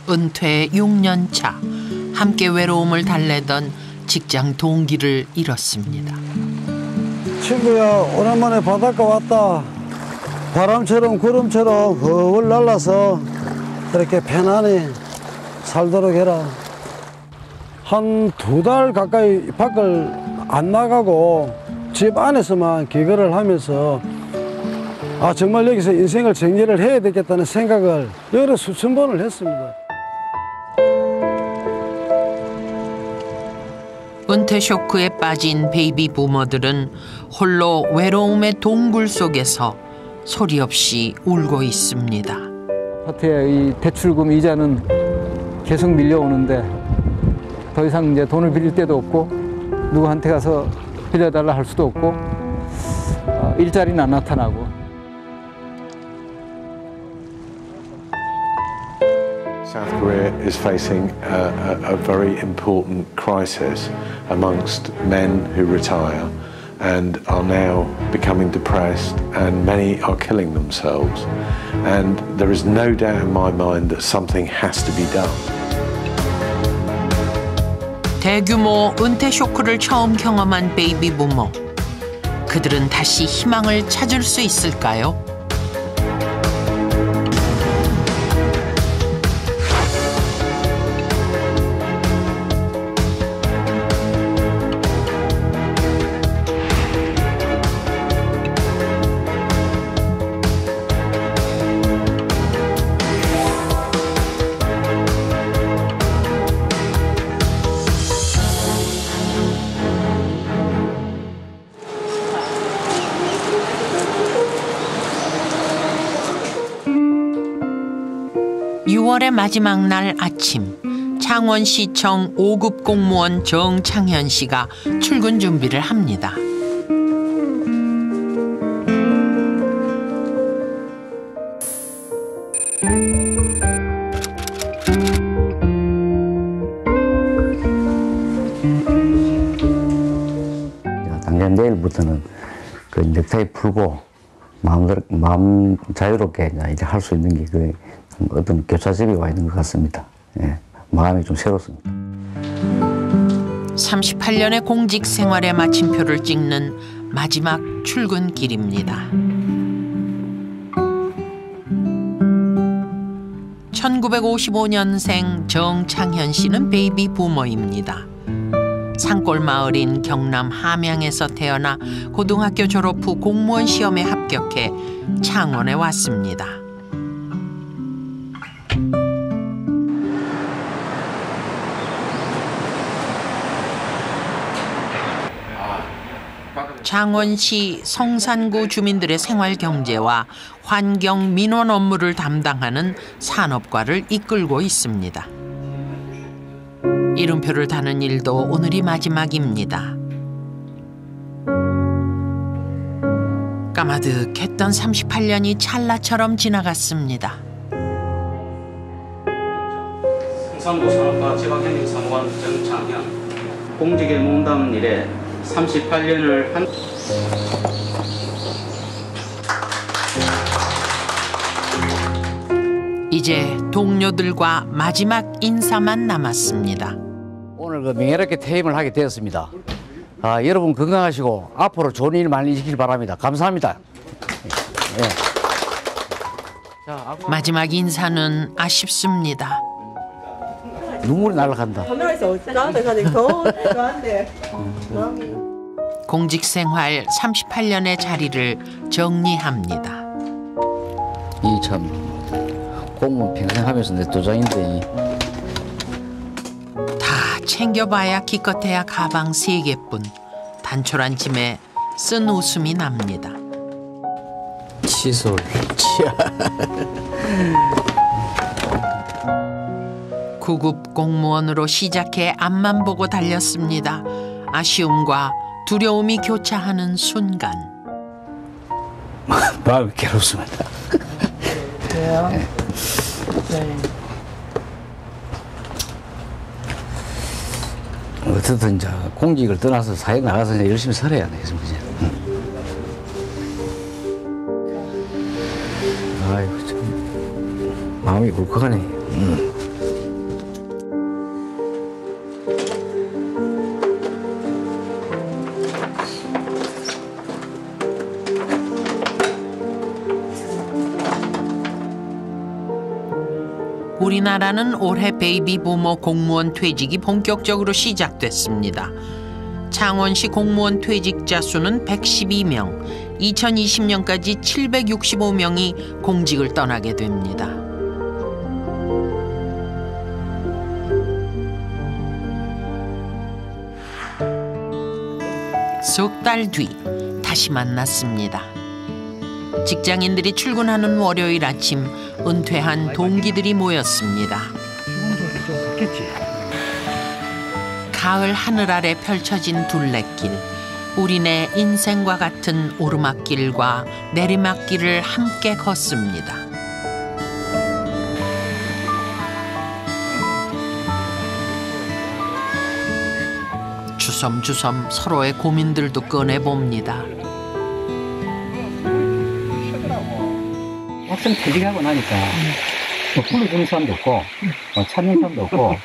은퇴 6년 차 함께 외로움을 달래던 직장 동기를 잃었습니다. 친구야, 오랜만에 바닷가 왔다. 바람처럼 구름처럼 헐 날라서 이렇게 편안히 살도록 해라. 한 2달 가까이 밖을 안 나가고 집 안에서만 기거를 하면서 정말 여기서 인생을 정리를 해야 되겠다는 생각을 여러 수천 번을 했습니다. 은퇴 쇼크에 빠진 베이비 부머들은 홀로 외로움의 동굴 속에서 소리 없이 울고 있습니다. 아파트의 이 대출금 이자는 계속 밀려오는데 더 이상 이제 돈을 빌릴 데도 없고 누구한테 가서 빌려달라 할 수도 없고 일자리는 안 나타나고. South Korea is facing a very important crisis amongst men who retire and are now becoming depressed, and many are killing themselves. And there is no doubt in my mind that something has to be done. 대규모 은퇴 쇼크를 처음 경험한 베이비 부머. 그들은 다시 희망을 찾을 수 있을까요? (6월의) 마지막 날 아침, 창원시청 5급 공무원 정창현 씨가 출근 준비를 합니다. 당장 내일부터는 그 넥타이 풀고 마음 자유롭게 이제 할 수 있는 게 어떤 교차점이 와 있는 것 같습니다. 예, 마음이 좀 새롭습니다. 38년의 공직 생활의 마침표를 찍는 마지막 출근길입니다. 1955년생 정창현 씨는 베이비 부머입니다. 산골 마을인 경남 함양에서 태어나 고등학교 졸업 후 공무원 시험에 합격해 창원에 왔습니다. 창원시 성산구 주민들의 생활 경제와 환경 민원 업무를 담당하는 산업과를 이끌고 있습니다. 이름표를 다는 일도 오늘이 마지막입니다. 까마득했던 38년이 찰나처럼 지나갔습니다. 성산구 산업과 지방행정사무관 정창현. 공직에 몸담은 일에 38년을 한. 이제 동료들과 마지막 인사만 남았습니다. 오늘 그 명예롭게 퇴임을 하게 되었습니다. 여러분 건강하시고 앞으로 좋은 일 많이 있길 바랍니다. 감사합니다. 예. 마지막 인사는 아쉽습니다. 눈물이 날아간다. 공직 생활 38년의 자리를 정리합니다. 이 참 공무원 평생 하면서 내 도장인데 다 챙겨봐야 기껏해야 가방 3개뿐. 단촐한 짐에 쓴 웃음이 납니다. 칫솔. 구급 공무원으로 시작해 앞만 보고 달렸습니다. 아쉬움과 두려움이 교차하는 순간. 마음이 괴롭습니다. 그래요? 네. 어쨌든 이제 공직을 떠나서 사회 나가서 이제 열심히 살아야 돼. 아이고 참 마음이 울컥하네. 우리나라는 올해 베이비 부모 공무원 퇴직이 본격적으로 시작됐습니다. 창원시 공무원 퇴직자 수는 112명, 2020년까지 765명이 공직을 떠나게 됩니다. 석 달 뒤 다시 만났습니다. 직장인들이 출근하는 월요일 아침 은퇴한 동기들이 모였습니다. 가을 하늘 아래 펼쳐진 둘레길, 우리네 인생과 같은 오르막길과 내리막길을 함께 걷습니다. 주섬주섬 서로의 고민들도 꺼내봅니다. 막상 퇴직하고 나니까 뭐 불러주는 사람도 없고 찾는 사람도 없고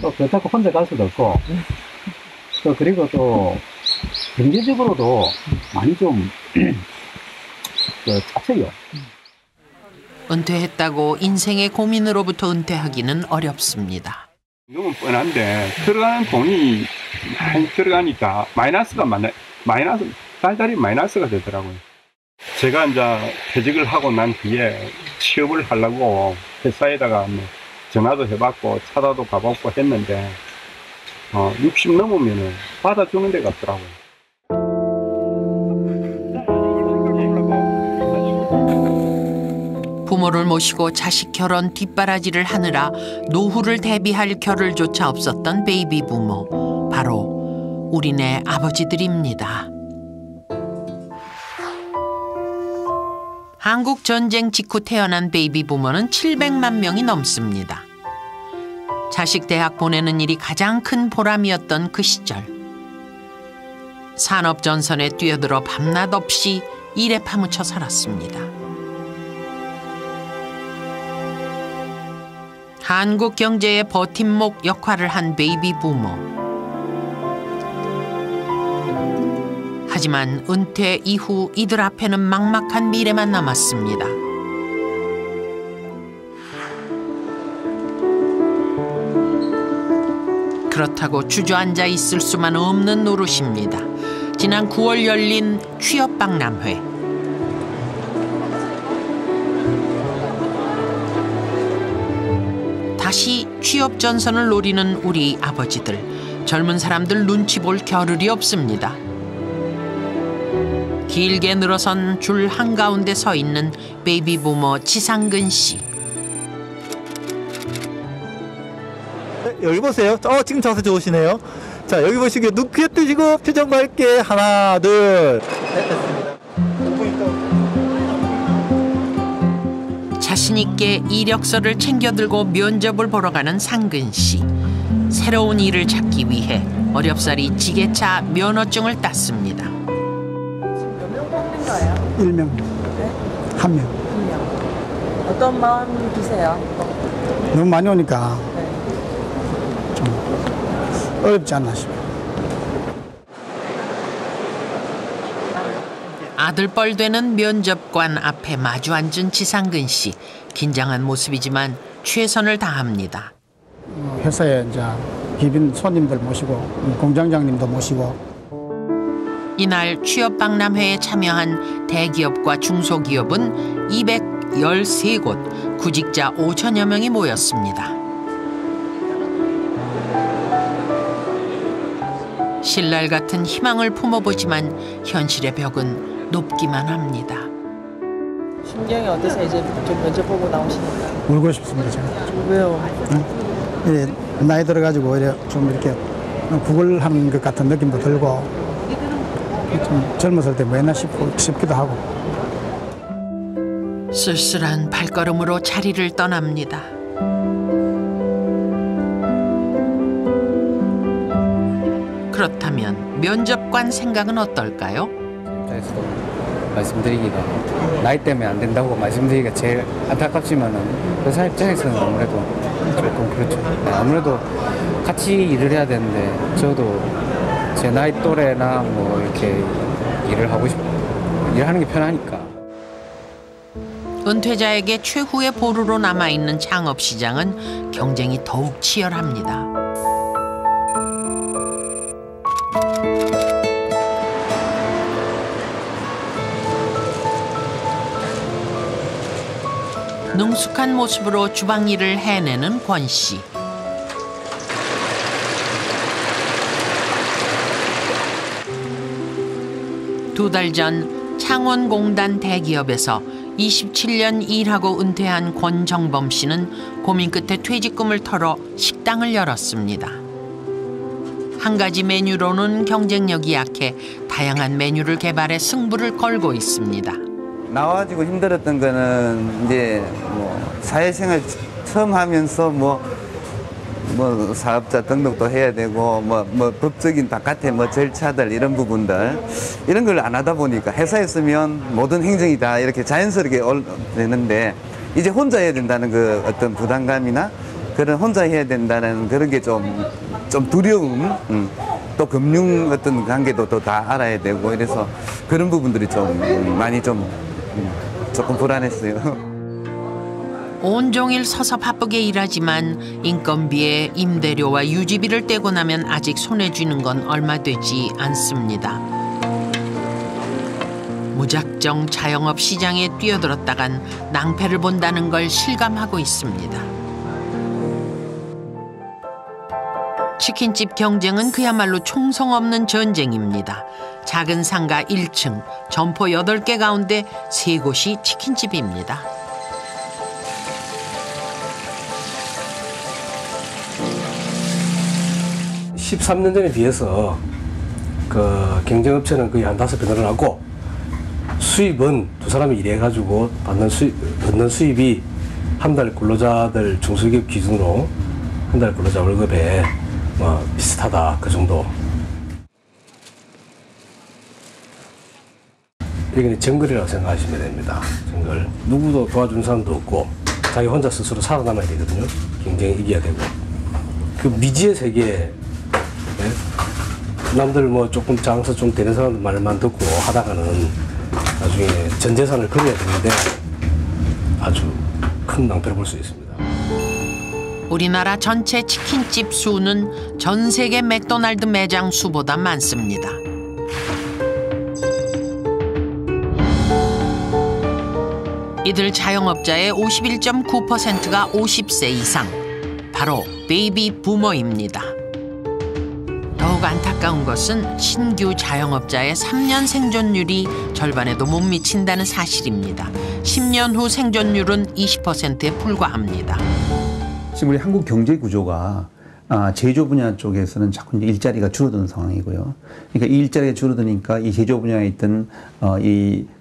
또 그렇다고 혼자 갈 수도 없고 또 그리고 또 경제적으로도 많이 좀 차쳐요. 은퇴했다고 인생의 고민으로부터 은퇴하기는 어렵습니다. 너무 뻔한데 들어가는 돈이 많이 들어가니까 달달이 마이너스가 되더라고요. 제가 이제 퇴직을 하고 난 뒤에 취업을 하려고 회사에다가 전화도 해봤고 찾아도 가봤고 했는데 60 넘으면 받아주는 데가 없더라고요. 부모를 모시고 자식 결혼 뒷바라지를 하느라 노후를 대비할 겨를조차 없었던 베이비 부모, 바로 우리네 아버지들입니다. 한국 전쟁 직후 태어난 베이비 부모는 700만 명이 넘습니다. 자식 대학 보내는 일이 가장 큰 보람이었던 그 시절. 산업 전선에 뛰어들어 밤낮 없이 일에 파묻혀 살았습니다. 한국 경제의 버팀목 역할을 한 베이비 부모. 하지만 은퇴 이후 이들 앞에는 막막한 미래만 남았습니다. 그렇다고 주저앉아 있을 수만 없는 노릇입니다. 지난 9월 열린 취업박람회. 다시 취업 전선을 노리는 우리 아버지들. 젊은 사람들 눈치 볼 겨를이 없습니다. 길게 늘어선 줄 한가운데 서 있는 베이비 부모 지상근 씨. 여기 보세요. 지금 자세 좋으시네요. 자, 여기 보시고 눈 크게 뜨시고 표정 밝게 하나, 둘. 됐습니다. 자신 있게 이력서를 챙겨 들고 면접을 보러 가는 상근 씨. 새로운 일을 찾기 위해 어렵사리 지게차 면허증을 땄습니다. 몇 명 뽑는 거예요? 1명. 네? 1명. 1명. 어떤 마음이 드세요? 너무 많이 오니까 네. 좀 어렵지 않나 싶어요. 아들뻘 되는 면접관 앞에 마주 앉은 지상근 씨. 긴장한 모습이지만 최선을 다합니다. 회사에 이제 기빈 손님들 모시고 공장장님도 모시고. 이날 취업박람회에 참여한 대기업과 중소기업은 213곳, 구직자 5천여 명이 모였습니다. 신랄 같은 희망을 품어보지만 현실의 벽은 높기만 합니다. 심경이 어떠세요? 이제 좀 면접 보고 나오시니까. 울고 싶습니다, 제가. 왜요? 이래 나이 들어가지고 이래 좀 이렇게 구걸하는 것 같은 느낌도 들고 좀 젊었을 때 뭐 했나 싶기도 하고. 쓸쓸한 발걸음으로 자리를 떠납니다. 그렇다면 면접관 생각은 어떨까요? 말씀드리기가 나이 때문에 안 된다고 말씀드리기가 제일 안타깝지만은 회사 입장에서는 아무래도 조금 그렇죠. 아무래도 같이 일을 해야 되는데 저도 제 나이 또래나 뭐 이렇게 일하는 게 편하니까. 은퇴자에게 최후의 보루로 남아있는 창업시장은 경쟁이 더욱 치열합니다. 능숙한 모습으로 주방 일을 해내는 권 씨. 두 달 전 창원공단 대기업에서 27년 일하고 은퇴한 권정범 씨는 고민 끝에 퇴직금을 털어 식당을 열었습니다. 한 가지 메뉴로는 경쟁력이 약해 다양한 메뉴를 개발해 승부를 걸고 있습니다. 나와가지고 힘들었던 거는 이제 뭐 사회생활 처음 하면서 뭐 사업자 등록도 해야 되고 뭐 법적인 바깥에 뭐 절차들 이런 부분들 이런 걸 안 하다 보니까 회사에 있으면 모든 행정이 다 이렇게 자연스럽게 되는데 이제 혼자 해야 된다는 그 어떤 부담감이나 그런 혼자 해야 된다는 그런 게 좀 두려움 또 금융 어떤 관계도 또 다 알아야 되고 이래서 그런 부분들이 좀 많이 좀 조금 불안했어요. 온종일 서서 바쁘게 일하지만 인건비에 임대료와 유지비를 떼고 나면 아직 손에 쥐는 건 얼마 되지 않습니다. 무작정 자영업 시장에 뛰어들었다간 낭패를 본다는 걸 실감하고 있습니다. 치킨집 경쟁은 그야말로 총성 없는 전쟁입니다. 작은 상가 1층, 점포 8개 가운데 3곳이 치킨집입니다. (13년) 전에 비해서 그 경쟁업체는 거의 한 5배 늘어나고 수입은 두 사람이 일해가지고 받는 수입이 한 달 근로자들 중소기업 기준으로 한 달 근로자 월급에 뭐 비슷하다 그 정도. 이게 정글이라고 생각하시면 됩니다. 정글. 누구도 도와주는 사람도 없고 자기 혼자 스스로 살아남아야 되거든요. 경쟁이 이겨야 되고. 그 미지의 세계에 남들 뭐 조금 장사 좀 되는 사람들 말만 듣고 하다가는 나중에 전 재산을 걸어야 되는데 아주 큰 낭패를 볼 수 있습니다. 우리나라 전체 치킨집 수는 전 세계 맥도날드 매장 수보다 많습니다. 이들 자영업자의 51.9%가 50세 이상, 바로 베이비 부머입니다. 더욱 안타까운 것은 신규 자영업자의 3년 생존율이 절반에도 못 미친다는 사실입니다. 10년 후 생존율은 20%에 불과합니다. 지금 우리 한국 경제 구조가 제조 분야 쪽에서는 자꾸 이제 일자리가 줄어드는 상황이고요. 그러니까 이 일자리가 줄어드니까 이 제조 분야에 있던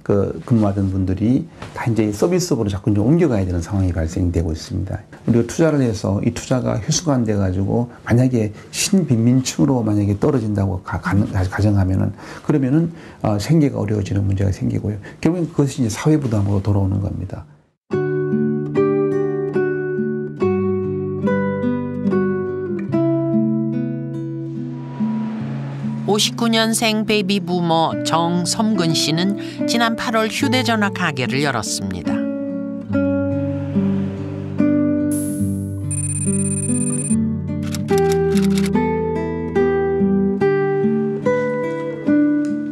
근무하던 분들이 다 이제 서비스업으로 자꾸 이제 옮겨가야 되는 상황이 발생되고 있습니다. 우리가 투자를 해서 이 투자가 회수가 안 돼가지고 만약에 신빈민층으로 만약에 떨어진다고 가정하면은 그러면은 생계가 어려워지는 문제가 생기고요. 결국엔 그것이 이제 사회 부담으로 돌아오는 겁니다. 59년생 베이비 부머 정섬근 씨는 지난 8월 휴대전화 가게를 열었습니다.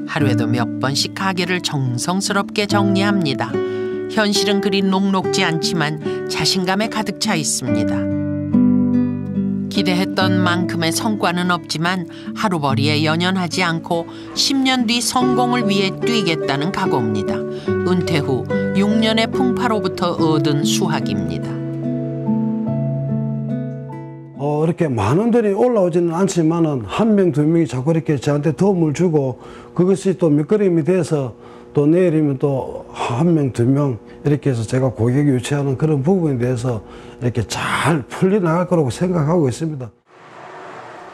하루에도 몇 번씩 가게를 정성스럽게 정리합니다. 현실은 그리 녹록지 않지만 자신감에 가득 차 있습니다. 기대했던 만큼의 성과는 없지만 하루벌이에 연연하지 않고 10년 뒤 성공을 위해 뛰겠다는 각오입니다. 은퇴 후 6년의 풍파로부터 얻은 수확입니다. 이렇게 많은 돈이 올라오지는 않지만은 한 명, 두 명이 자꾸 이렇게 저한테 도움을 주고 그것이 또 밑거름이 돼서 또 내일이면 또 한 명, 두 명 이렇게 해서 제가 고객이 유치하는 그런 부분에 대해서 이렇게 잘 풀려나갈 거라고 생각하고 있습니다.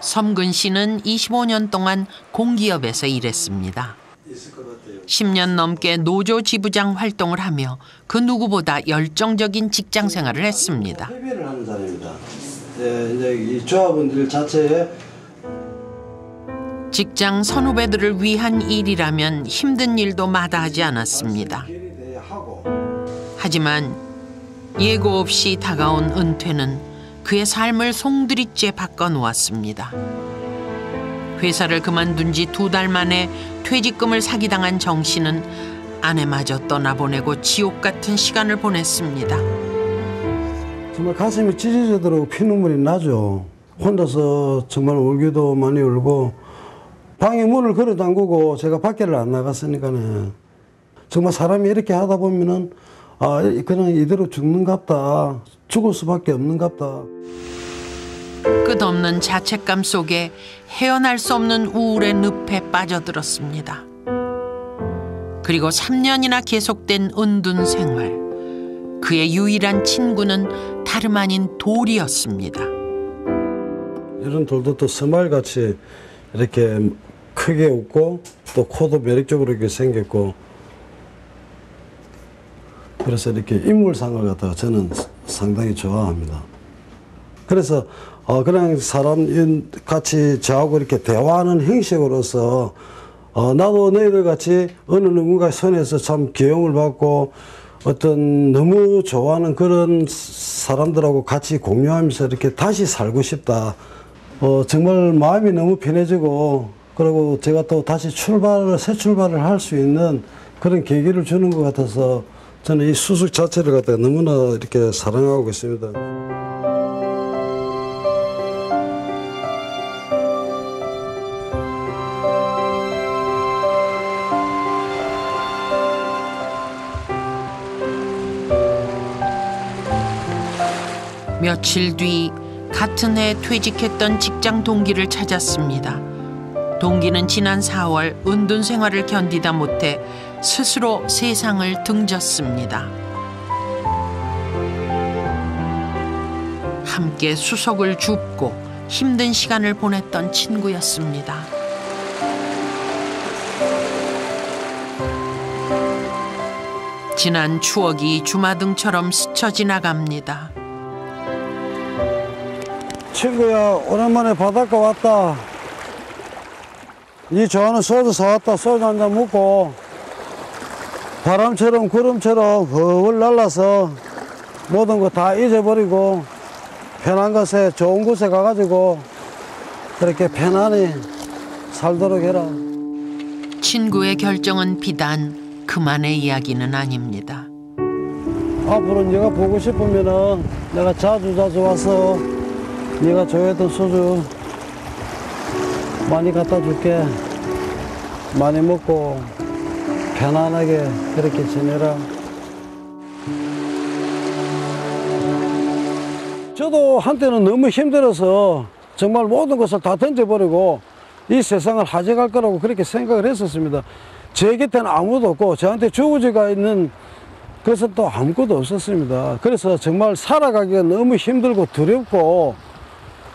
섬근 씨는 25년 동안 공기업에서 일했습니다. 10년 넘게 노조 지부장 활동을 하며 그 누구보다 열정적인 직장 생활을 했습니다. 협의를 하는 자리입니다. 예, 이제 이 조합원들 자체에 직장 선후배들을 위한 일이라면 힘든 일도 마다하지 않았습니다. 하지만 예고 없이 다가온 은퇴는 그의 삶을 송두리째 바꿔놓았습니다. 회사를 그만둔 지 2달 만에 퇴직금을 사기당한 정 씨는 아내마저 떠나보내고 지옥 같은 시간을 보냈습니다. 정말 가슴이 찢어지도록 피눈물이 나죠. 혼자서 정말 울기도 많이 울고 방에 문을 걸어 잠그고 제가 밖에를 안 나갔으니까는 정말 사람이 이렇게 하다 보면은 아 그냥 이대로 죽는갑다. 죽을 수밖에 없는갑다. 끝없는 자책감 속에 헤어날 수 없는 우울의 늪에 빠져들었습니다. 그리고 3년이나 계속된 은둔 생활. 그의 유일한 친구는 다름 아닌 돌이었습니다. 이런 돌도 또 스마일같이 이렇게 크게 웃고 또 코도 매력적으로 이렇게 생겼고 그래서 이렇게 인물상을 갖다가 저는 상당히 좋아합니다. 그래서 그냥 사람 같이 저하고 이렇게 대화하는 형식으로서 나도 너희들 같이 어느 누군가의 손에서 참 기용을 받고 어떤 너무 좋아하는 그런 사람들하고 같이 공유하면서 이렇게 다시 살고 싶다. 정말 마음이 너무 편해지고 그리고 제가 또 다시 새 출발을 할 수 있는 그런 계기를 주는 것 같아서 저는 이 수술 자체를 갖다가 너무나 이렇게 사랑하고 있습니다. 며칠 뒤 같은 해 퇴직했던 직장 동기를 찾았습니다. 동기는 지난 4월 은둔 생활을 견디다 못해 스스로 세상을 등졌습니다. 함께 수석을 줍고 힘든 시간을 보냈던 친구였습니다. 지난 추억이 주마등처럼 스쳐 지나갑니다. 친구야 오랜만에 바닷가 왔다. 니 좋아하는 소주 사왔다. 소주 한잔 먹고 바람처럼 구름처럼 허울 날라서 모든 거 다 잊어버리고 편한 곳에 좋은 곳에 가가지고 그렇게 편안히 살도록 해라. 친구의 결정은 비단 그만의 이야기는 아닙니다. 앞으로 네가 보고 싶으면은 내가 자주 와서 네가 좋아했던 소주 많이 갖다 줄게. 많이 먹고 편안하게 그렇게 지내라. 저도 한때는 너무 힘들어서 정말 모든 것을 다 던져버리고 이 세상을 하져갈 거라고 그렇게 생각을 했었습니다. 제 곁에는 아무도 없고 저한테 주부지가 있는 것은 또 아무것도 없었습니다. 그래서 정말 살아가기가 너무 힘들고 두렵고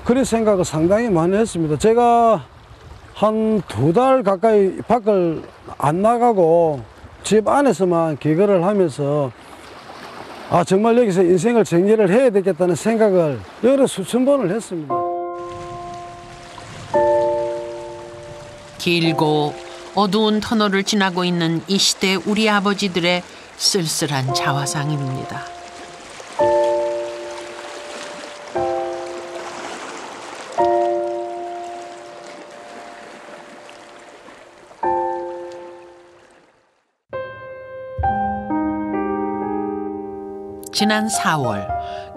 그런 생각을 상당히 많이 했습니다. 제가 한 2달 가까이 밖을 안 나가고 집 안에서만 기거를 하면서 아 정말 여기서 인생을 정리를 해야 되겠다는 생각을 여러 수천 번을 했습니다. 길고 어두운 터널을 지나고 있는 이 시대 우리 아버지들의 쓸쓸한 자화상입니다. 지난 4월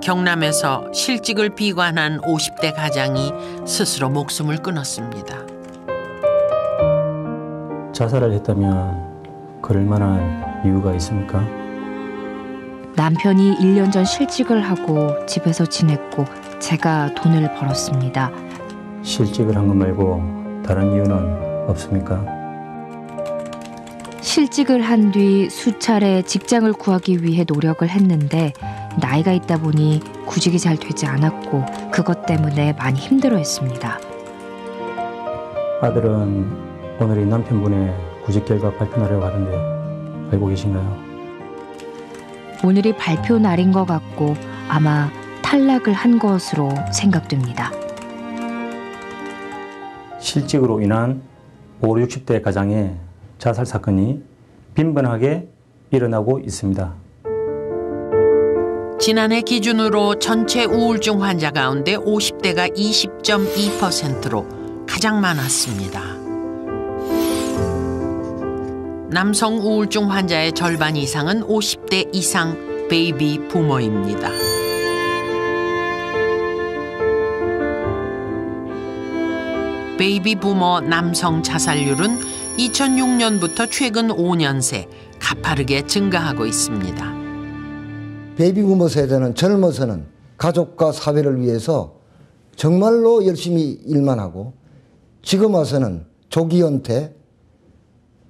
경남에서 실직을 비관한 50대 가장이 스스로 목숨을 끊었습니다. 자살을 했다면 그럴 만한 이유가 있습니까? 남편이 1년 전 실직을 하고 집에서 지냈고 제가 돈을 벌었습니다. 실직을 한 것 말고 다른 이유는 없습니까? 실직을 한 뒤 수차례 직장을 구하기 위해 노력을 했는데 나이가 있다 보니 구직이 잘 되지 않았고 그것 때문에 많이 힘들어했습니다. 아들은 오늘 이 남편분의 구직 결과 발표하려고 하던데 알고 계신가요? 오늘이 발표 날인 것 같고 아마 탈락을 한 것으로 생각됩니다. 실직으로 인한 50, 60대 가장의 자살 사건이 빈번하게 일어나고 있습니다. 지난해 기준으로 전체 우울증 환자 가운데 50대가 20.2%로 가장 많았습니다. 남성 우울증 환자의 절반 이상은 50대 이상 베이비 부모입니다. 베이비 부모 남성 자살률은 2006년부터 최근 5년 새 가파르게 증가하고 있습니다. 베이비 부모 세대는 젊어서는 가족과 사회를 위해서 정말로 열심히 일만 하고 지금 와서는 조기 은퇴,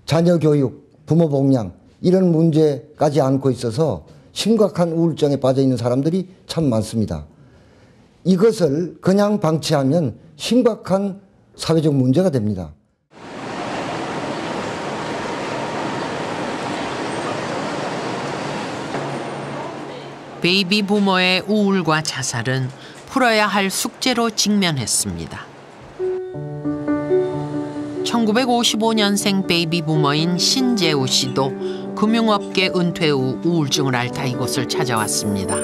자녀 교육, 부모 복양 이런 문제까지 안고 있어서 심각한 우울증에 빠져 있는 사람들이 참 많습니다. 이것을 그냥 방치하면 심각한 사회적 문제가 됩니다. 베이비 부모의 우울과 자살은 풀어야 할 숙제로 직면했습니다. 1955년생 베이비 부모인 신재우 씨도 금융업계 은퇴 후 우울증을 앓다 이곳을 찾아왔습니다.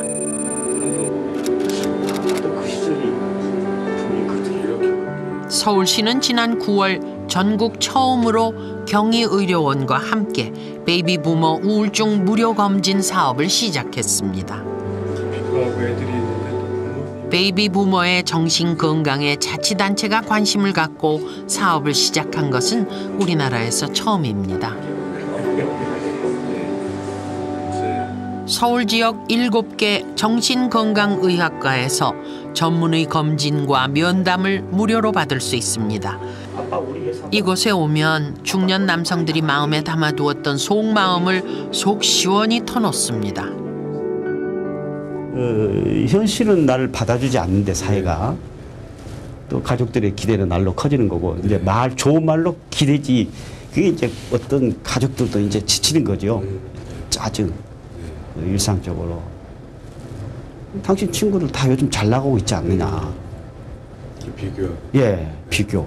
서울시는 지난 9월 전국 처음으로 경희의료원과 함께 베이비 부모 우울증 무료 검진 사업을 시작했습니다. 베이비 부모의 정신 건강에 자치단체가 관심을 갖고 사업을 시작한 것은 우리나라에서 처음입니다. 서울 지역 7개 정신건강의학과에서 전문의 검진과 면담을 무료로 받을 수 있습니다. 이곳에 오면 중년 남성들이 마음에 담아두었던 속마음을 속 시원히 터놓습니다. 현실은 나를 받아주지 않는데 사회가 또 가족들의 기대는 날로 커지는 거고 이제 좋은 말로 기대지 그게 이제 어떤 가족들도 이제 지치는 거죠. 짜증 일상적으로 당신 친구들 다 요즘 잘 나가고 있지 않느냐. 비교. 예, 비교.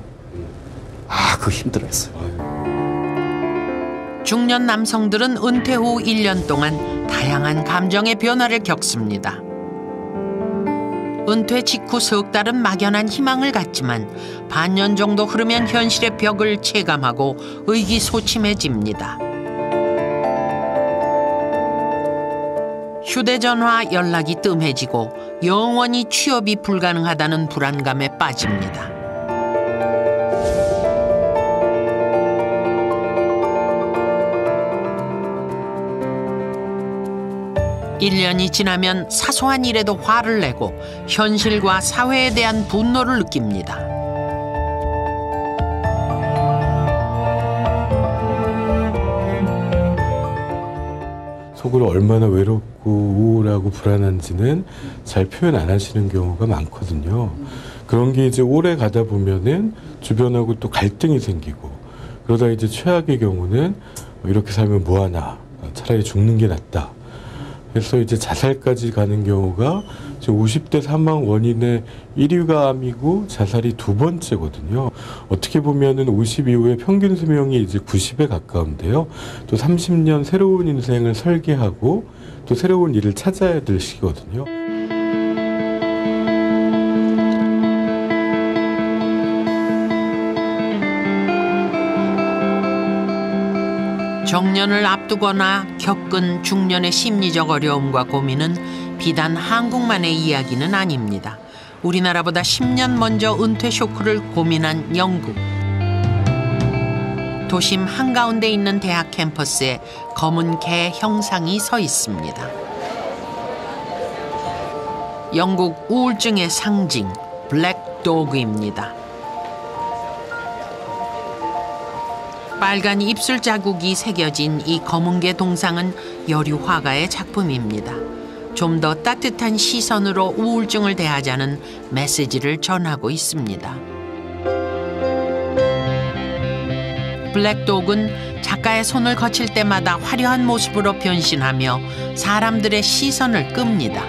그거 힘들었어요. 중년 남성들은 은퇴 후 1년 동안 다양한 감정의 변화를 겪습니다. 은퇴 직후 석 달은 막연한 희망을 갖지만 반년 정도 흐르면 현실의 벽을 체감하고 의기소침해집니다. 휴대전화 연락이 뜸해지고 영원히 취업이 불가능하다는 불안감에 빠집니다. (1년이) 지나면 사소한 일에도 화를 내고 현실과 사회에 대한 분노를 느낍니다. 속으로 얼마나 외롭고 우울하고 불안한지는 잘 표현 안 하시는 경우가 많거든요. 그런 게 이제 오래 가다 보면은 주변하고 또 갈등이 생기고 그러다 이제 최악의 경우는 이렇게 살면 뭐하나 차라리 죽는 게 낫다. 그래서 이제 자살까지 가는 경우가 지금 50대 사망 원인의 1위가 암이고 자살이 2번째거든요. 어떻게 보면은 50 이후에 평균 수명이 이제 90에 가까운데요. 또 30년 새로운 인생을 설계하고 또 새로운 일을 찾아야 될 시기거든요. 정년을 앞두거나 겪은 중년의 심리적 어려움과 고민은 비단 한국만의 이야기는 아닙니다. 우리나라보다 10년 먼저 은퇴 쇼크를 고민한 영국. 도심 한가운데 있는 대학 캠퍼스에 검은 개 형상이 서 있습니다. 영국 우울증의 상징, 블랙 도그입니다. 빨간 입술 자국이 새겨진 이 검은 개 동상은 여류 화가의 작품입니다. 좀 더 따뜻한 시선으로 우울증을 대하자는 메시지를 전하고 있습니다. 블랙독은 작가의 손을 거칠 때마다 화려한 모습으로 변신하며 사람들의 시선을 끕니다.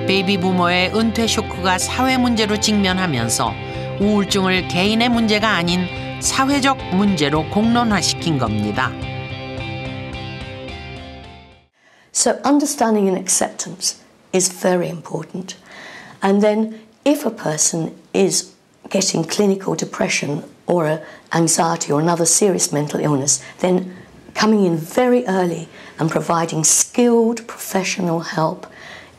베이비 부모의 은퇴 쇼크가 사회 문제로 직면하면서 우울증을 개인의 문제가 아닌 사회적 문제로 공론화시킨 겁니다. So understanding and acceptance is very important. And then if a person is getting clinical depression or anxiety or another serious mental illness, then coming in very early and providing skilled professional help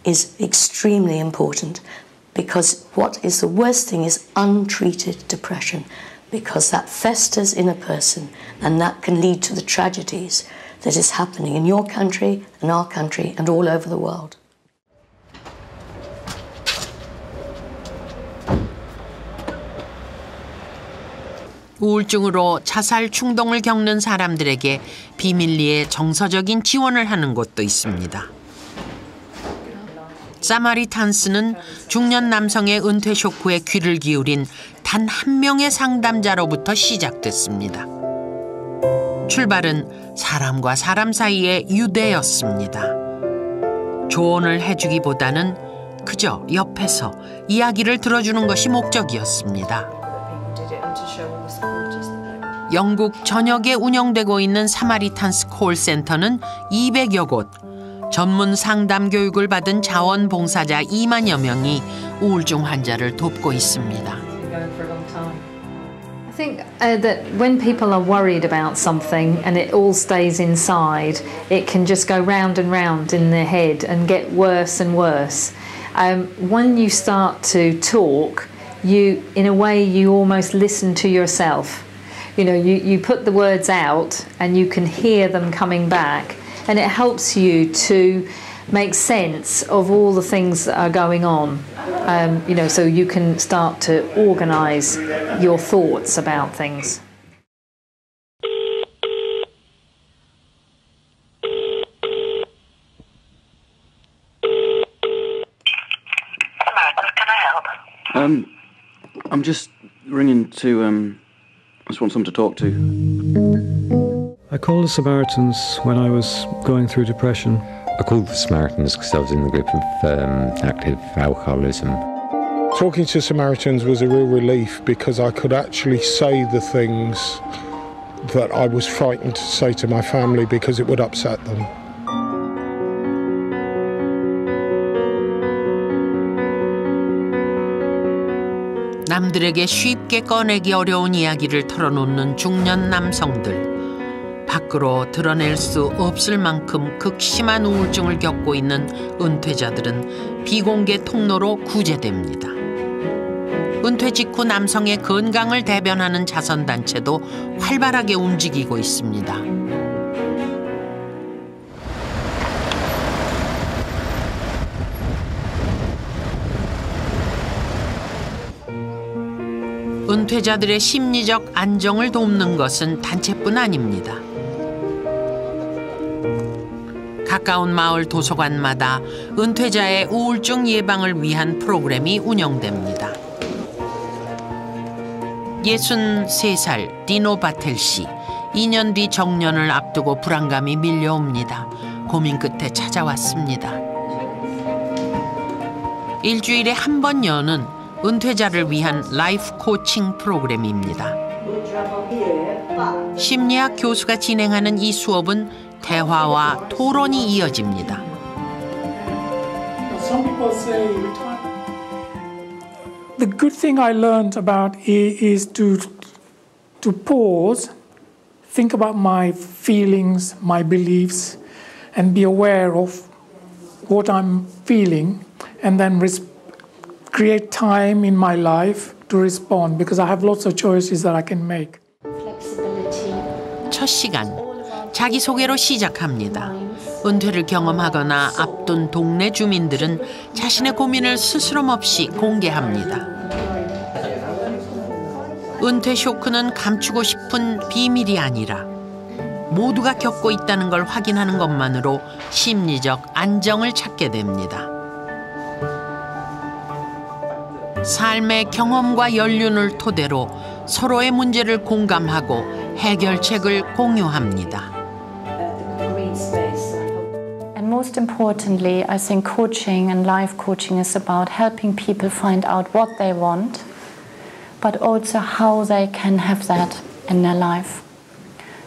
is extremely important, because what is the worst thing is untreated depression, because that festers in a person and that can lead to the tragedies that is happening in your country and our country and all over the world. 우울증으로 자살 충동을 겪는 사람들에게 비밀리에 정서적인 지원을 하는 곳도 있습니다. 사마리탄스는 중년 남성의 은퇴 쇼크에 귀를 기울인 단 한 명의 상담자로부터 시작됐습니다. 출발은 사람과 사람 사이의 유대였습니다. 조언을 해주기보다는 그저 옆에서 이야기를 들어주는 것이 목적이었습니다. 영국 전역에 운영되고 있는 사마리탄스 콜센터는 200여 곳, 전문 상담 교육을 받은 자원봉사자 2만여 명이 우울증 환자를 돕고 있습니다. I think that when people are worried about something and it all stays inside, it can just go round and round in their head and get worse and worse. When you start to talk, in a way, you almost listen to yourself. You know, you put the words out and you can hear them coming back, and it helps you to make sense of all the things that are going on. You know, so you can start to organise your thoughts about things. I'm just ringing to, I just want someone to talk to. I called the Samaritans when I was going through depression. I called the Samaritans because I was in the grip of active alcoholism. Talking to Samaritans was a real relief, because I could actually say the things that I was frightened to say to my family because it would upset them. 남들에게 쉽게 꺼내기 어려운 이야기를 털어놓는 중년 남성들. 밖으로 드러낼 수 없을 만큼 극심한 우울증을 겪고 있는 은퇴자들은 비공개 통로로 구제됩니다. 은퇴 직후 남성의 건강을 대변하는 자선단체도 활발하게 움직이고 있습니다. 은퇴자들의 심리적 안정을 돕는 것은 단체뿐 아닙니다. 가까운 마을 도서관마다 은퇴자의 우울증 예방을 위한 프로그램이 운영됩니다. 63살 디노 바텔 씨. 2년 뒤 정년을 앞두고 불안감이 밀려옵니다. 고민 끝에 찾아왔습니다. 일주일에 한 번 여는 은퇴자를 위한 라이프 코칭 프로그램입니다. 심리학 교수가 진행하는 이 수업은 대화와 토론이 이어집니다. The good thing I learned about is to pause, think about my feelings, my beliefs, and be aware of what I'm feeling, and then create time in my life to respond, because I have lots of choices that I can make. 첫 시간, 자기소개로 시작합니다. 은퇴를 경험하거나 앞둔 동네 주민들은 자신의 고민을 스스럼 없이 공개합니다. 은퇴 쇼크는 감추고 싶은 비밀이 아니라 모두가 겪고 있다는 걸 확인하는 것만으로 심리적 안정을 찾게 됩니다. 삶의 경험과 연륜을 토대로 서로의 문제를 공감하고 해결책을 공유합니다. And most importantly, I think coaching and life coaching is about helping people find out what they want, but also how they can have that in their life.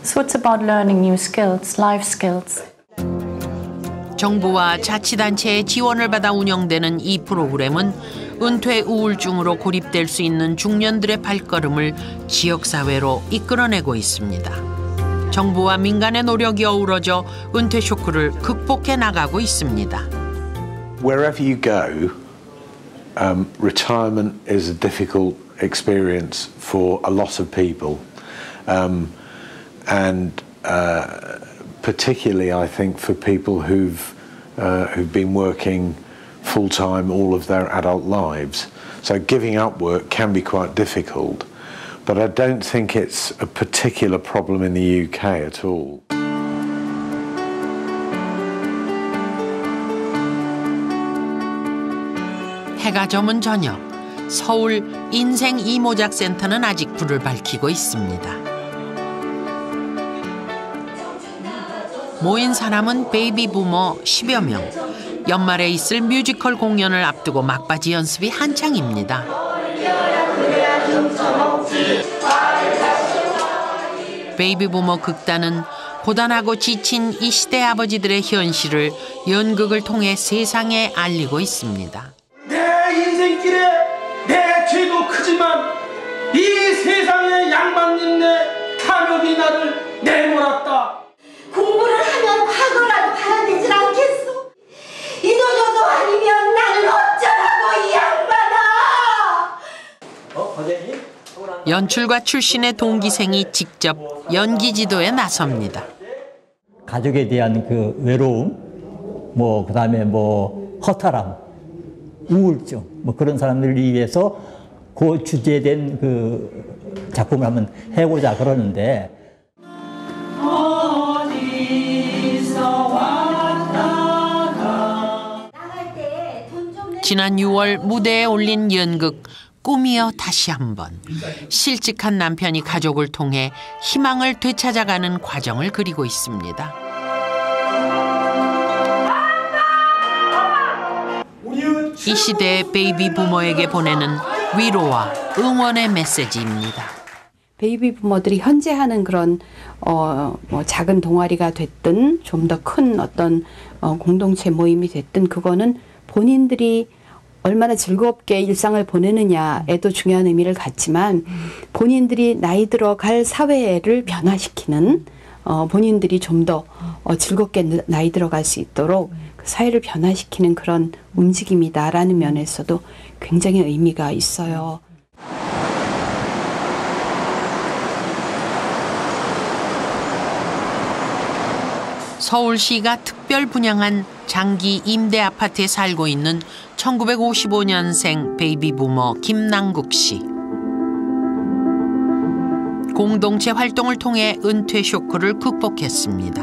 So it's about learning new skills, life skills. 정부와 자치단체의 지원을 받아 운영되는 이 프로그램은 은퇴 우울증으로 고립될 수 있는 중년들의 발걸음을 지역사회로 이끌어내고 있습니다. 정부와 민간의 노력이 어우러져 은퇴 쇼크를 극복해 나가고 있습니다. Wherever you go, retirement is a difficult experience for a lot of people, and particularly, I think, for people who've been working full-time all of their adult lives. So giving up work can be quite difficult, but I don't think it's a particular problem in the UK at all. 해가 저문 저녁, 서울 인생 이모작 센터는 아직 불을 밝히고 있습니다. 모인 사람은 베이비 부머 10여 명. 연말에 있을 뮤지컬 공연을 앞두고 막바지 연습이 한창입니다. 베이비 부머 극단은 고단하고 지친 이 시대 아버지들의 현실을 연극을 통해 세상에 알리고 있습니다. 내 인생길에 내 죄도 크지만 이 세상의 양반님네 탐욕이 나를 내몰았다. 공부를 하면 과거라도 가야 되질 않겠소? 이도저도 아니면 나는 어쩌라고 이 양반아! 연출가 출신의 동기생이 직접 연기 지도에 나섭니다. 가족에 대한 그 외로움, 뭐 그다음에 뭐 허탈함, 우울증, 뭐 그런 사람들을 위해서 그 주제된 그 작품을 한번 해보자 그러는데. 지난 6월 무대에 올린 연극 꿈이여 다시 한번. 실직한 남편이 가족을 통해 희망을 되찾아가는 과정을 그리고 있습니다. 이 시대의 베이비 부머에게 보내는 위로와 응원의 메시지입니다. 베이비 부머들이 현재 하는 그런 뭐 작은 동아리가 됐든 좀 더 큰 어떤 공동체 모임이 됐든 그거는 본인들이 얼마나 즐겁게 일상을 보내느냐에도 중요한 의미를 갖지만 본인들이 나이 들어갈 사회를 변화시키는 본인들이 좀 더 즐겁게 나이 들어갈 수 있도록 그 사회를 변화시키는 그런 움직임이다라는 면에서도 굉장히 의미가 있어요. 서울시가 특별 분양한 장기 임대 아파트에 살고 있는 1955년생 베이비 부머 김남국 씨. 공동체 활동을 통해 은퇴 쇼크를 극복했습니다.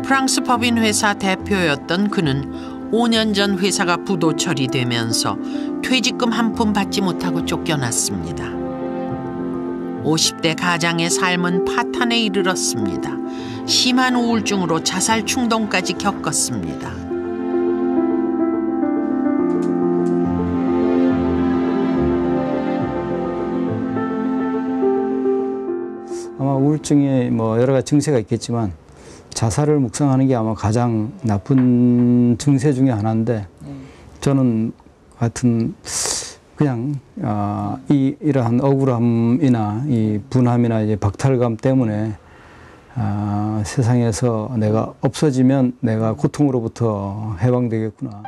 프랑스 법인 회사 대표였던 그는 5년 전 회사가 부도 처리되면서 퇴직금 한 푼 받지 못하고 쫓겨났습니다. 50대 가장의 삶은 파탄에 이르렀습니다. 심한 우울증으로 자살 충동까지 겪었습니다. 아마 우울증에 뭐 여러 가지 증세가 있겠지만 자살을 묵상하는 게 아마 가장 나쁜 증세 중에 하나인데 저는 하여튼 그냥 이러한 억울함이나 이 분함이나 이제 박탈감 때문에 세상에서 내가 없어지면 내가 고통으로부터 해방되겠구나.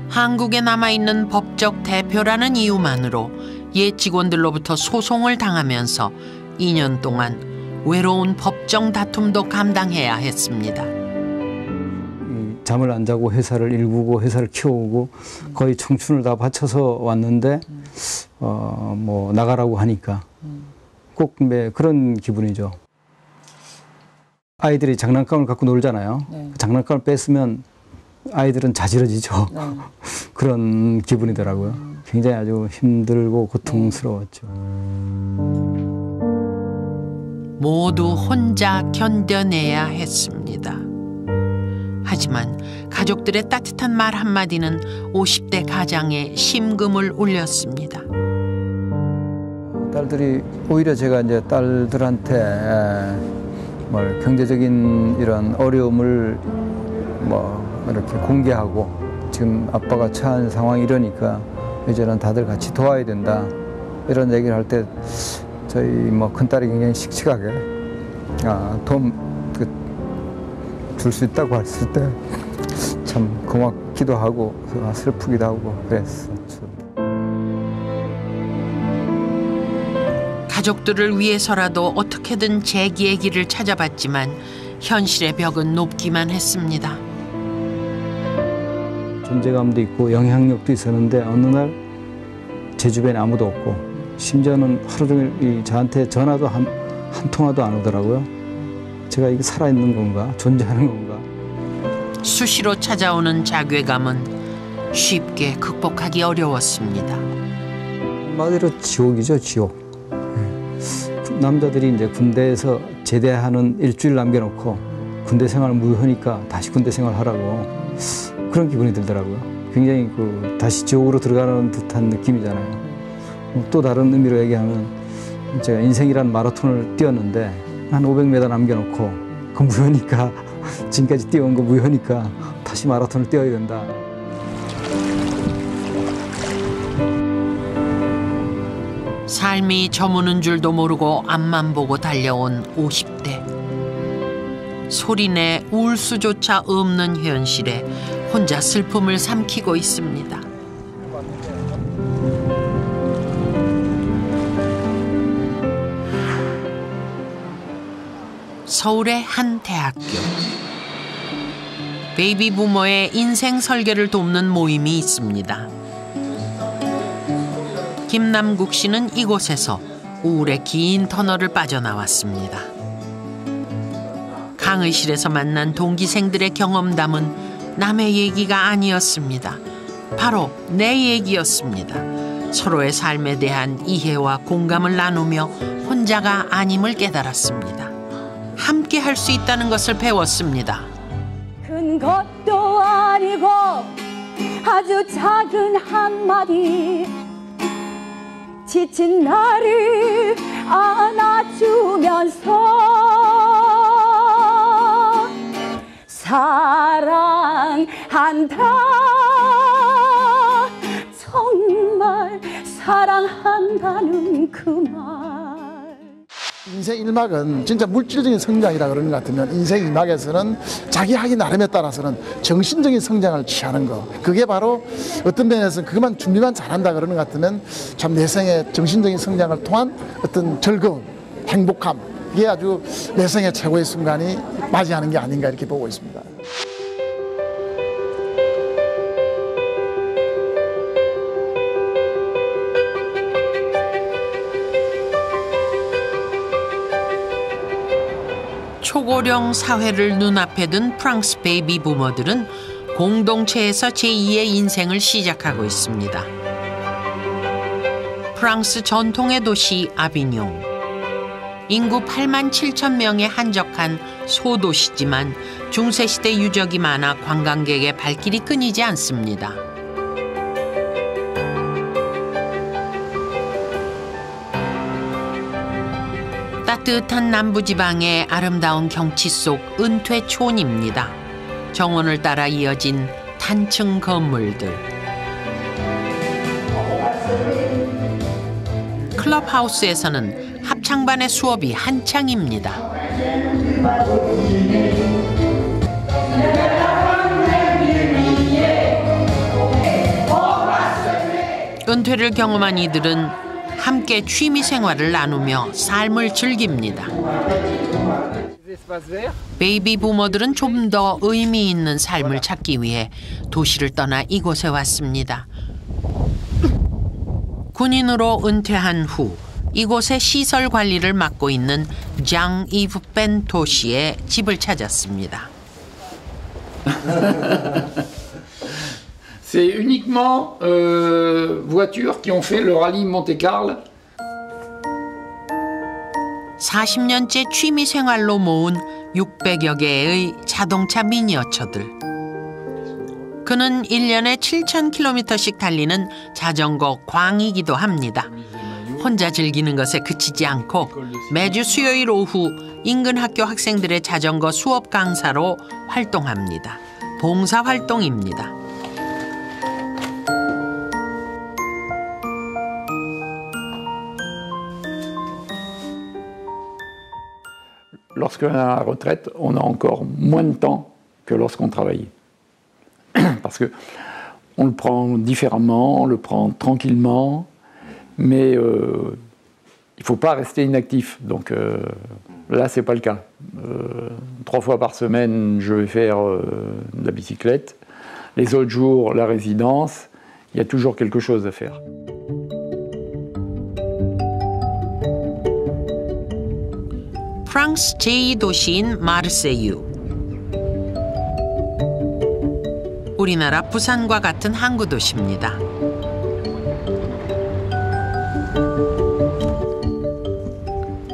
한국에 남아있는 법적 대표라는 이유만으로 옛 직원들로부터 소송을 당하면서 2년 동안 외로운 법정 다툼도 감당해야 했습니다. 잠을 안 자고 회사를 일구고 회사를 키워오고 거의 청춘을 다 바쳐서 왔는데 뭐 나가라고 하니까 꼭 그런 기분이죠. 아이들이 장난감을 갖고 놀잖아요. 네. 장난감을 뺐으면 아이들은 자지러지죠. 네. 그런 기분이더라고요. 굉장히 아주 힘들고 고통스러웠죠. 모두 혼자 견뎌내야 했습니다. 하지만 가족들의 따뜻한 말 한마디는 50대 가장의 심금을 울렸습니다. 딸들이 오히려 제가 이제 딸들한테 경제적인 이런 어려움을 이렇게 공개하고 지금 아빠가 처한 상황이 이러니까 이제는 다들 같이 도와야 된다 이런 얘기를 할 때 저희 큰딸이 굉장히 씩씩하게 돈 줄 수 있다고 했을 때 참 고맙기도 하고 슬프기도 하고 그랬었죠. 가족들을 위해서라도 어떻게든 재기의 길을 찾아봤지만 현실의 벽은 높기만 했습니다. 존재감도 있고 영향력도 있었는데 어느 날 제 주변에 아무도 없고 심지어는 하루 종일 저한테 전화도 한 통화도 안 오더라고요. 제가 이게 살아있는 건가 존재하는 건가. 수시로 찾아오는 자괴감은 쉽게 극복하기 어려웠습니다. 한마디로 지옥이죠, 지옥. 남자들이 이제 군대에서 제대하는 일주일 남겨놓고 군대 생활 무효니까 다시 군대 생활 하라고 그런 기분이 들더라고요. 굉장히 다시 지옥으로 들어가는 듯한 느낌이잖아요. 또 다른 의미로 얘기하면 제가 인생이란 마라톤을 뛰었는데 한 500m 남겨놓고 그 무효니까 지금까지 뛰어온 거 무효니까 다시 마라톤을 뛰어야 된다. 삶이 저무는 줄도 모르고 앞만 보고 달려온 50대. 소리내 울 수조차 없는 현실에 혼자 슬픔을 삼키고 있습니다. 서울의 한 대학교. 베이비 부모의 인생 설계를 돕는 모임이 있습니다. 김남국 씨는 이곳에서 우울의 긴 터널을 빠져나왔습니다. 강의실에서 만난 동기생들의 경험담은 남의 얘기가 아니었습니다. 바로 내 얘기였습니다. 서로의 삶에 대한 이해와 공감을 나누며 혼자가 아님을 깨달았습니다. 함께 할 수 있다는 것을 배웠습니다. 큰 것도 아니고 아주 작은 한마디 지친 나를 안아주면서 사랑한다 정말 사랑한다는 그 말. 인생 1막은 진짜 물질적인 성장이라 그러는 것 같으면 인생 2막에서는 자기 하기 나름에 따라서는 정신적인 성장을 취하는 거. 그게 바로 어떤 면에서는 그것만 준비만 잘한다 그러는 것 같으면 참 내 생의 정신적인 성장을 통한 어떤 즐거움, 행복함. 이게 아주 내 생의 최고의 순간이 맞이하는 게 아닌가 이렇게 보고 있습니다. 초고령 사회를 눈앞에 둔 프랑스 베이비 부모들은 공동체에서 제2의 인생을 시작하고 있습니다. 프랑스 전통의 도시 아비뇽. 인구 8만 7천 명의 한적한 소도시지만 중세시대 유적이 많아 관광객의 발길이 끊이지 않습니다. 따뜻한 남부지방의 아름다운 경치 속 은퇴촌입니다. 정원을 따라 이어진 단층 건물들. 클럽하우스에서는 합창반의 수업이 한창입니다. 은퇴를 경험한 이들은 함께 취미 생활을 나누며 삶을 즐깁니다. 베이비 부모들은 좀 더 의미 있는 삶을 찾기 위해 도시를 떠나 이곳에 왔습니다. 군인으로 은퇴한 후 이곳의 시설 관리를 맡고 있는 장 이브 벤토 씨의 집을 찾았습니다. C'est uniquement voitures qui ont fait le rallye Monte-Carlo. 40년째 취미 생활로 모은 600여 개의 자동차 미니어처들. 그는 1년에 7,000km씩 달리는 자전거 광이기도 합니다. 혼자 즐기는 것에 그치지 않고 매주 수요일 오후 인근 학교 학생들의 자전거 수업 강사로 활동합니다. 봉사활동입니다. Lorsqu'on est à la retraite, on a encore moins de temps que lorsqu'on travaille. Parce que on le prend différemment, on le prend tranquillement, mais il ne faut pas rester inactif. Donc là, c'est pas le cas. 3 fois par semaine, je vais faire de la bicyclette. Les autres jours, la résidence. Il y a toujours quelque chose à faire. 프랑스 제2도시인 마르세유. 우리나라 부산과 같은 항구 도시입니다.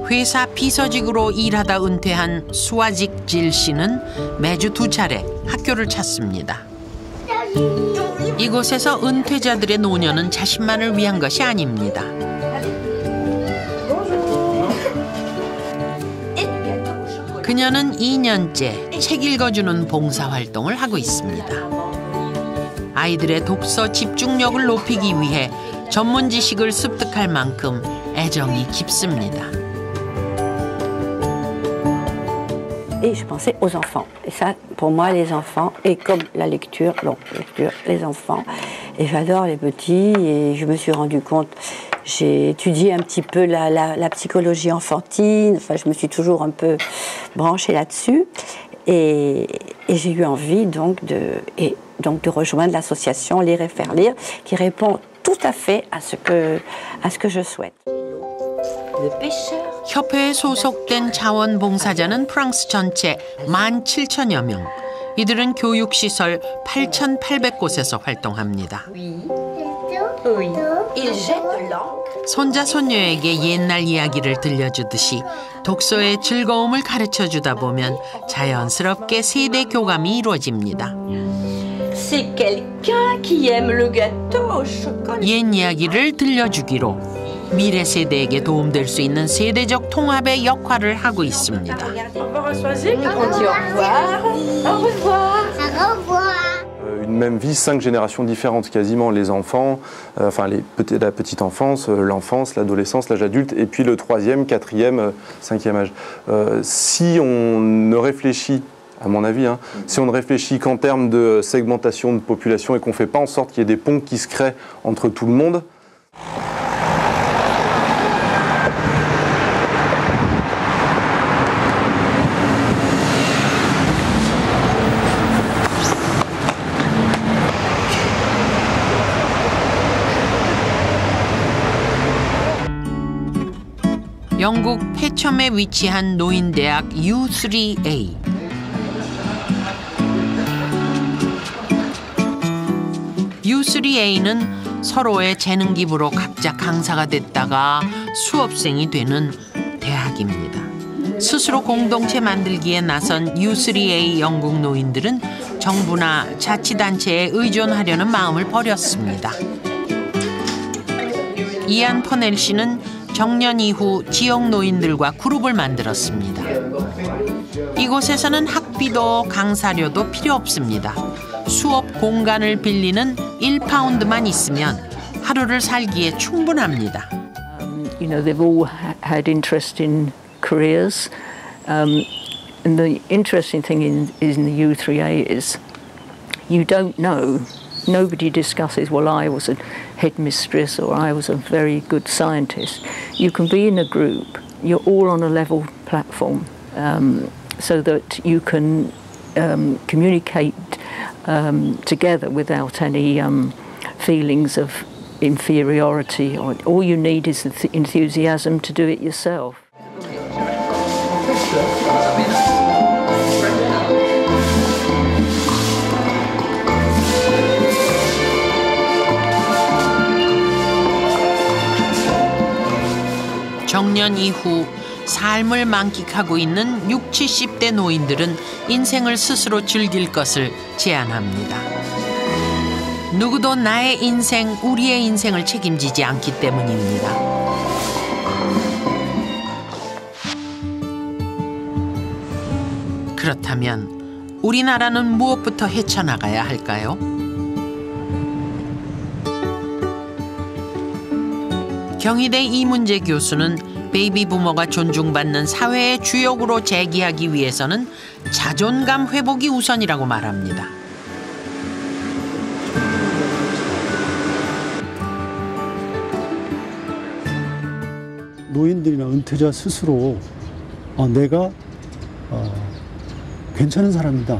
회사 비서직으로 일하다 은퇴한 수아직 질 씨는 매주 2차례 학교를 찾습니다. 이곳에서 은퇴자들의 노년은 자신만을 위한 것이 아닙니다. 그녀는 2년째 책 읽어주는 봉사활동을 하고 있습니다. 아이들의 독서 집중력을 높이기 위해 전문 지식을 습득할 만큼 애정이 깊습니다. Et je pensais aux enfants. Et ça, pour moi, les enfants, et comme la lecture, les enfants. Et j'adore les petits, et je me suis rendu compte, j'ai étudié un petit peu la psychologie enfantine, enfin, je me suis toujours un peu branchée là-dessus. Et j'ai eu envie donc de rejoindre l'association Lire et faire lire, qui répond tout à fait à ce que je souhaite. 협회에 소속된 자원봉사자는 프랑스 전체 17,000여 명. 이들은 교육시설 8,800곳에서 활동합니다. 손자 손녀에게 옛날 이야기를 들려주듯이 독서의 즐거움을 가르쳐주다 보면 자연스럽게 세대 교감이 이루어집니다. 옛 이야기를 들려주기로 미래 세대에게 도움될 수 있는 세대적 통합의 역할을 하고 있습니다. Une même vie, 5 générations différentes, quasiment les enfants, enfin la petite enfance, l'enfance, l'adolescence, l'âge adulte, et puis le 3e, 4e, 5e âge. Si on ne réfléchit, à mon avis, si on ne réfléchit qu'en termes de segmentation de population et qu'on ne fait pas en sorte qu'il y ait des ponts qui se créent entre tout le monde, 영국 패첨에 위치한 노인대학 U3A. U3A는 서로의 재능 기부로 각자 강사가 됐다가 수업생이 되는 대학입니다. 스스로 공동체 만들기에 나선 U3A 영국 노인들은 정부나 자치단체에 의존하려는 마음을 버렸습니다. 이안 퍼넬 씨는 정년 이후 지역 노인들과 그룹을 만들었습니다. 이곳에서는 학비도 강사료도 필요 없습니다. 수업 공간을 빌리는 1파운드만 있으면 하루를 살기에 충분합니다. You know, they've all had interest in careers. And the interesting thing in the U3A is you don't know. Nobody discusses, well, I was a headmistress or I was a very good scientist. You can be in a group, you're all on a level platform, so that you can communicate together without any feelings of inferiority. All you need is the enthusiasm to do it yourself. 정년 이후 삶을 만끽하고 있는 60, 70대 노인들은 인생을 스스로 즐길 것을 제안합니다. 누구도 나의 인생, 우리의 인생을 책임지지 않기 때문입니다. 그렇다면 우리나라는 무엇부터 헤쳐나가야 할까요? 경희대 이문재 교수는 베이비 부머가 존중받는 사회의 주역으로 재기하기 위해서는 자존감 회복이 우선이라고 말합니다. 노인들이나 은퇴자 스스로 내가 괜찮은 사람이다.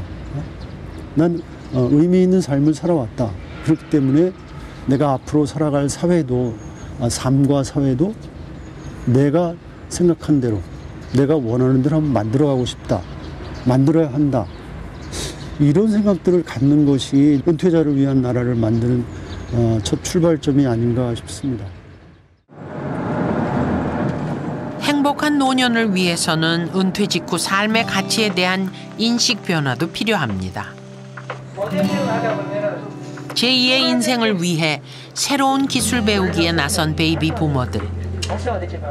난 의미 있는 삶을 살아왔다. 그렇기 때문에 내가 앞으로 살아갈 사회도 삶과 사회도 내가 생각한 대로 내가 원하는 대로 한번 만들어가고 싶다. 만들어야 한다. 이런 생각들을 갖는 것이 은퇴자를 위한 나라를 만드는 첫 출발점이 아닌가 싶습니다. 행복한 노년을 위해서는 은퇴 직후 삶의 가치에 대한 인식 변화도 필요합니다. 제2의 인생을 위해 새로운 기술 배우기에 나선 베이비 부머들.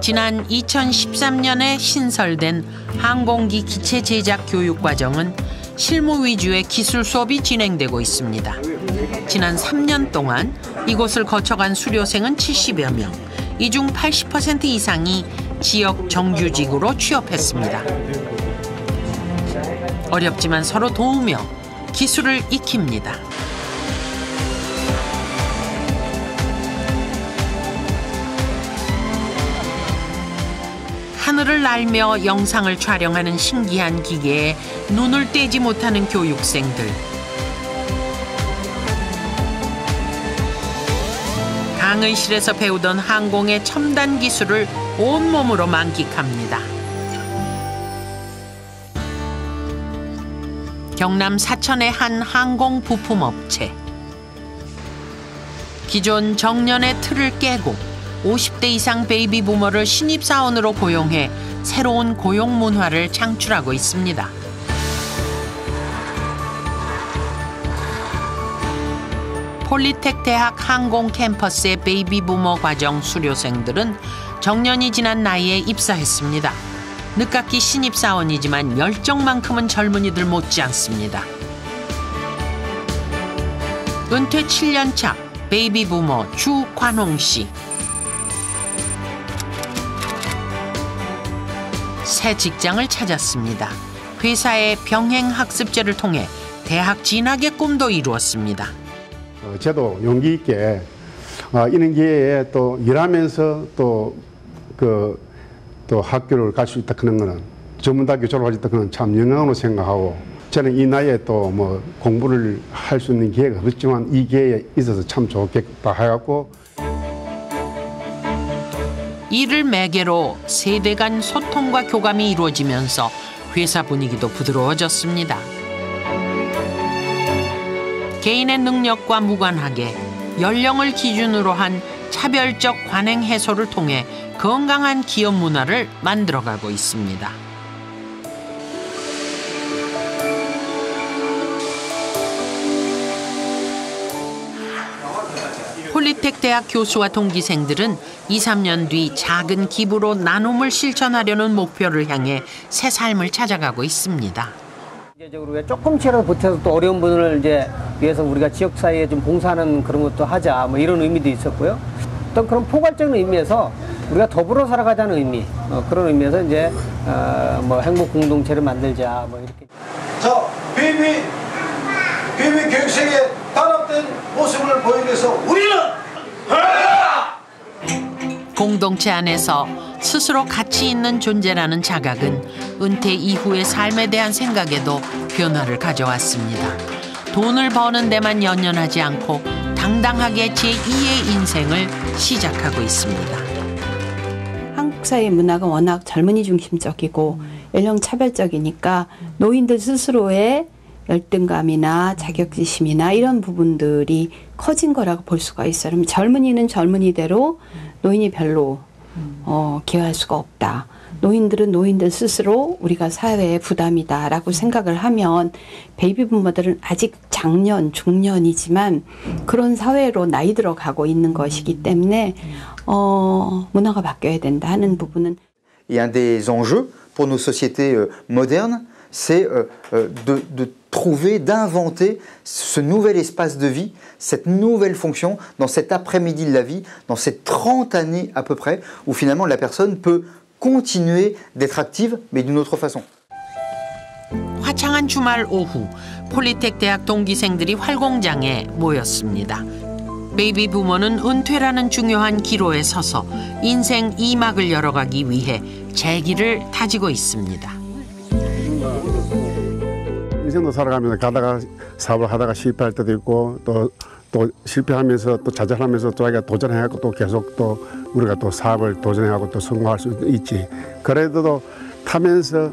지난 2013년에 신설된 항공기 기체 제작 교육 과정은 실무 위주의 기술 수업이 진행되고 있습니다. 지난 3년 동안 이곳을 거쳐간 수료생은 70여 명. 이 중 80% 이상이 지역 정규직으로 취업했습니다. 어렵지만 서로 도우며 기술을 익힙니다. 하늘을 날며 영상을 촬영하는 신기한 기계에 눈을 떼지 못하는 교육생들. 강의실에서 배우던 항공의 첨단 기술을 온몸으로 만끽합니다. 경남 사천의 한 항공 부품업체. 기존 정년의 틀을 깨고 50대 이상 베이비 부머를 신입사원으로 고용해 새로운 고용 문화를 창출하고 있습니다. 폴리텍 대학 항공 캠퍼스의 베이비 부머 과정 수료생들은 정년이 지난 나이에 입사했습니다. 늦깎이 신입사원이지만 열정만큼은 젊은이들 못지않습니다. 은퇴 7년 차 베이비 부머 주관홍 씨. 새 직장을 찾았습니다. 회사의 병행학습제를 통해 대학 진학의 꿈도 이루었습니다. 저도 용기 있게 이런 기회에 또 일하면서 또 학교를 갈 수 있다 그런 거는 전문대학교 졸업할 수 있다 그런 참 영광으로 생각하고 저는 이 나이에 또 뭐 공부를 할 수 있는 기회가 없지만 이 기회에 있어서 참 좋겠다 해갖고 이를 매개로 세대 간 소통과 교감이 이루어지면서 회사 분위기도 부드러워졌습니다. 개인의 능력과 무관하게 연령을 기준으로 한 차별적 관행 해소를 통해 건강한 기업 문화를 만들어가고 있습니다. 폴리텍 대학 교수와 동기생들은 2, 3년 뒤 작은 기부로 나눔을 실천하려는 목표를 향해 새 삶을 찾아가고 있습니다. 경제적으로 조금씩이라도 보태서 또 어려운 분을 이제 위해서 우리가 지역 사회에 좀 봉사하는 그런 것도 하자 뭐 이런 의미도 있었고요. 어떤 그런 포괄적인 의미에서 우리가 더불어 살아가자는 의미 그런 의미에서 이제 뭐 행복 공동체를 만들자 뭐 이렇게. 자, 베이비 교육생의 단합된 모습을 보이기 위해서 우리는 공동체 안에서 스스로 가치 있는 존재라는 자각은 은퇴 이후의 삶에 대한 생각에도 변화를 가져왔습니다. 돈을 버는 데만 연연하지 않고 당당하게 제2의 인생을 시작하고 있습니다. 한국 사회 문화가 워낙 젊은이 중심적이고 연령 차별적이니까 노인들 스스로의 열등감이나 자격지심이나 이런 부분들이 커진 거라고 볼 수가 있어요. 그럼 젊은이는 젊은이대로 노인이 별로 기여할 수가 없다. 노인들은 노인들 스스로 우리가 사회의 부담이다라고 생각을 하면 베이비 부모들은 아직 장년, 중년이지만 그런 사회로 나이 들어가고 있는 것이기 때문에 문화가 바뀌어야 된다 하는 부분은 Et un des enjeux pour nos sociétés modernes, c'est de trouver, d'inventer ce nouvel espace de vie, cette nouvelle fonction dans cet après-midi de la vie, dans ces 30 années à peu près, où finalement la personne peut continuer d'être active, mais d'une autre façon. 화창한 주말 오후, 폴리텍 대학 동기생들이 활공장에 모였습니다. 베이비 부모는 은퇴라는 중요한 기로에 서서 인생 2막을 열어가기 위해 재기를 다지고 있습니다. 인생도 살아가면서 가다가 사업을 하다가 실패할 때도 있고 또 실패하면서 또 좌절하면서 자기가 도전해갖고 또 계속 또 우리가 또 사업을 도전해갖고 또 성공할 수 있지. 그래도 타면서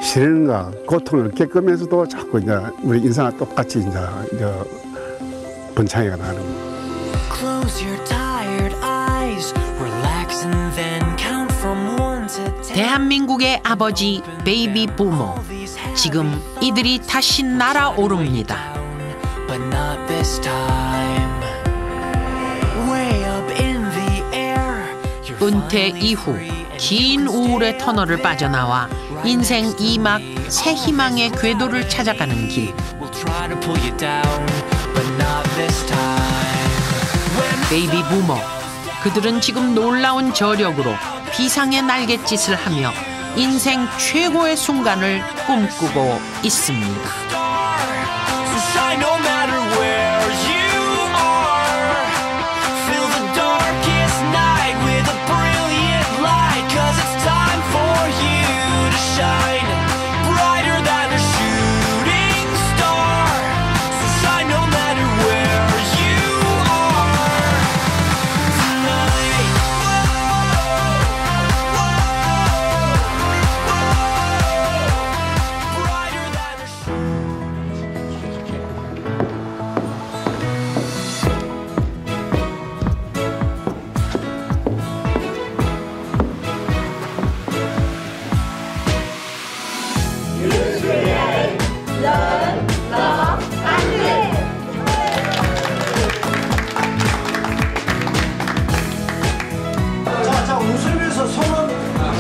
시련과 고통을 겪으면서도 자꾸 이제 우리 인생과 똑같이 이제 번창해가 나가는 거예요. 대한민국의 아버지 베이비 부모. 지금 이들이 다시 날아오릅니다. 은퇴 이후 긴 우울의 터널을 빠져나와 인생 2막 새 희망의 궤도를 찾아가는 길. 베이비 부모. 그들은 지금 놀라운 저력으로 비상의 날갯짓을 하며 인생 최고의 순간을 꿈꾸고 있습니다. 자, 웃으면서 손은 다